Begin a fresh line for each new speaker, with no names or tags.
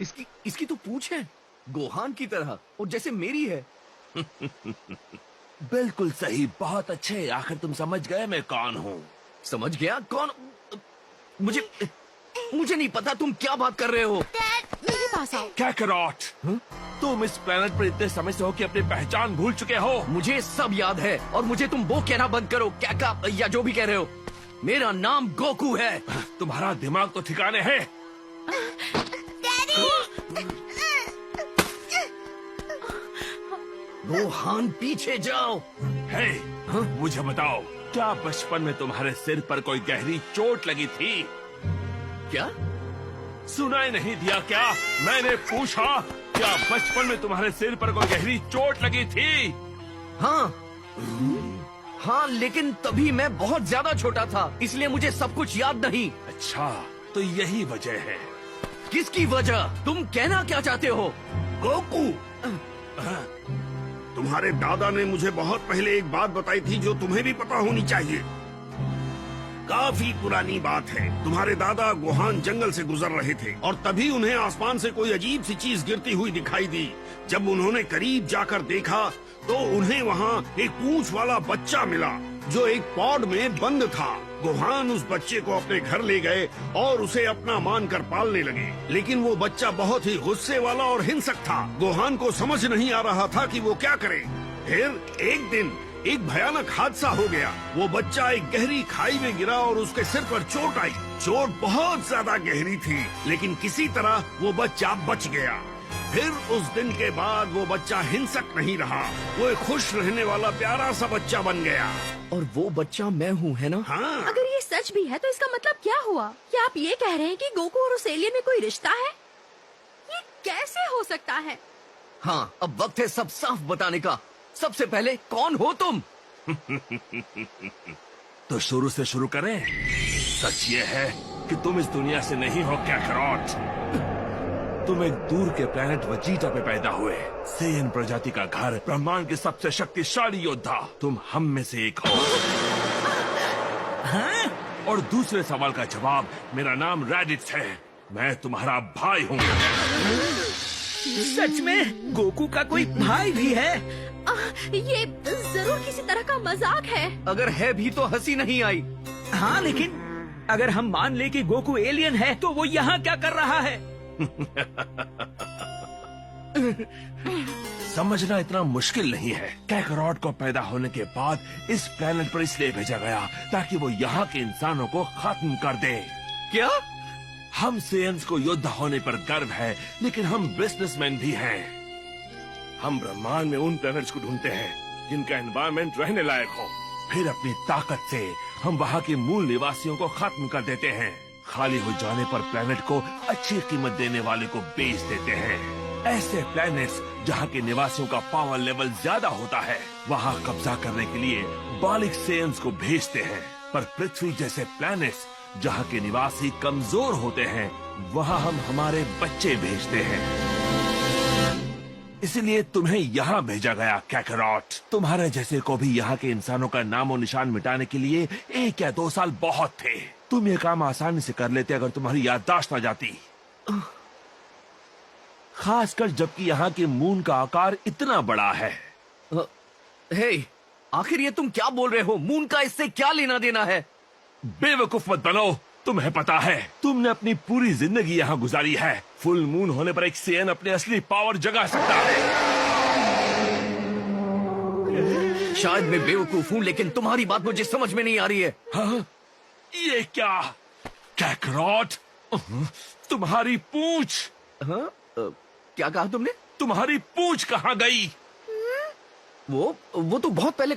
इसकी इसकी तो पूंछ है गोहान की तरह, और जैसे मेरी है।
बिल्कुल सही, बहुत अच्छे। आखिर तुम समझ गए मैं कौन हूँ।
समझ गया कौन? मुझे नहीं पता तुम क्या बात कर रहे हो।
मेरे पास आओ।
कैकरॉट, तुम इस प्लेनेट पर इतने समय से हो कि अपनी पहचान भूल चुके हो।
मुझे सब याद है, और मुझे तुम वो कहना बंद करो, क्या या जो भी कह रहे हो। मेरा नाम गोकू है।
तुम्हारा दिमाग तो ठिकाने है।
गोहान पीछे जाओ।
हे, मुझे बताओ, क्या बचपन में तुम्हारे सिर पर कोई गहरी चोट लगी थी?
क्या?
सुनाई नहीं दिया क्या? मैंने पूछा, क्या बचपन में तुम्हारे सिर पर कोई गहरी चोट लगी थी?
हाँ, लेकिन तभी मैं बहुत ज्यादा छोटा था, इसलिए मुझे सब कुछ याद नहीं।
अच्छा, तो यही वजह है।
किसकी वजह? तुम कहना क्या चाहते हो?
गोकू, तुम्हारे दादा ने मुझे बहुत पहले एक बात बताई थी जो तुम्हें भी पता होनी चाहिए। काफी पुरानी बात है। तुम्हारे दादा गोहान जंगल से गुजर रहे थे और तभी उन्हें आसमान से कोई अजीब सी चीज गिरती हुई दिखाई दी। जब उन्होंने करीब जाकर देखा तो उन्हें वहाँ एक पूंछ वाला बच्चा मिला जो एक पॉड में बंद था। गोहान उस बच्चे को अपने घर ले गए और उसे अपना मानकर पालने लगे, लेकिन वो बच्चा बहुत ही गुस्से वाला और हिंसक था। गोहान को समझ नहीं आ रहा था कि वो क्या करे। फिर एक दिन एक भयानक हादसा हो गया। वो बच्चा एक गहरी खाई में गिरा और उसके सिर पर चोट आई। चोट बहुत ज्यादा गहरी थी, लेकिन किसी तरह वो बच्चा बच गया। फिर उस दिन के बाद वो बच्चा हिंसक नहीं रहा, वो एक खुश रहने वाला प्यारा सा बच्चा बन गया।
और वो बच्चा मैं हूँ, है ना?
हाँ,
अगर ये सच भी है तो इसका मतलब क्या हुआ? क्या आप ये कह रहे हैं कि गोकू और उस एलियन में कोई रिश्ता है? ये कैसे हो सकता है?
हाँ, अब वक्त है सब साफ बताने का। सबसे पहले कौन हो तुम?
तो शुरू से शुरू करें। सच ये है कि तुम इस दुनिया से नहीं हो कैकरॉट। तुम एक दूर के प्लेनेट वजीटा पे पैदा हुए, सेयन प्रजाति का घर, ब्रह्मांड के सबसे शक्तिशाली योद्धा। तुम हम में से एक हो।
हाँ?
और दूसरे सवाल का जवाब, मेरा नाम रेडिट्स है, मैं तुम्हारा भाई हूँ।
सच में गोकू का कोई भाई भी है?
ये जरूर किसी तरह का मजाक है।
अगर है भी तो हंसी नहीं आई।
हाँ, लेकिन अगर हम मान ले कि गोकू एलियन है तो वो यहाँ क्या कर रहा है?
समझना इतना मुश्किल नहीं है। कैकरॉट को पैदा होने के बाद इस प्लेनेट पर इसलिए भेजा गया ताकि वो यहाँ के इंसानों को खत्म कर दे।
क्या?
हम सेयन्स को योद्धा होने पर गर्व है, लेकिन हम बिजनेसमैन भी हैं। हम ब्रह्मांड में उन प्लैनेट्स को ढूंढते हैं जिनका एनवायरनमेंट रहने लायक हो। फिर अपनी ताकत से हम वहाँ के मूल निवासियों को खत्म कर देते हैं। खाली हो जाने पर प्लैनेट को अच्छी कीमत देने वाले को बेच देते हैं। ऐसे प्लैनेट्स जहाँ के निवासियों का पावर लेवल ज्यादा होता है, वहाँ कब्जा करने के लिए बालिक सेयन्स को भेजते हैं। पर पृथ्वी जैसे प्लैनेट्स जहाँ के निवासी कमजोर होते हैं, वहाँ हम हमारे बच्चे भेजते हैं। इसलिए तुम्हें यहाँ भेजा गया कैकरॉट। तुम्हारे जैसे को भी यहाँ के इंसानों का नामो निशान मिटाने के लिए 1 या 2 साल बहुत थे। तुम ये काम आसानी से कर लेते अगर तुम्हारी याददाश्त ना जाती, खासकर जबकि यहाँ के मून का आकार इतना बड़ा है।
हे, आखिर ये तुम क्या बोल रहे हो? मून का इससे क्या लेना देना है?
बेवकूफ मत बनो, तुम्हें पता है तुमने अपनी पूरी जिंदगी यहाँ गुजारी है। फुल मून होने पर एक सेयन अपने असली पावर जगा सकता है।
शायद मैं बेवकूफ हूँ, लेकिन तुम्हारी बात मुझे समझ में नहीं आ रही है।
हाँ? ये क्या कैकरॉट, तुम्हारी पूंछ।
हाँ? क्या कहा तुमने?
तुम्हारी पूंछ कहाँ गई?
वो तो बहुत पहले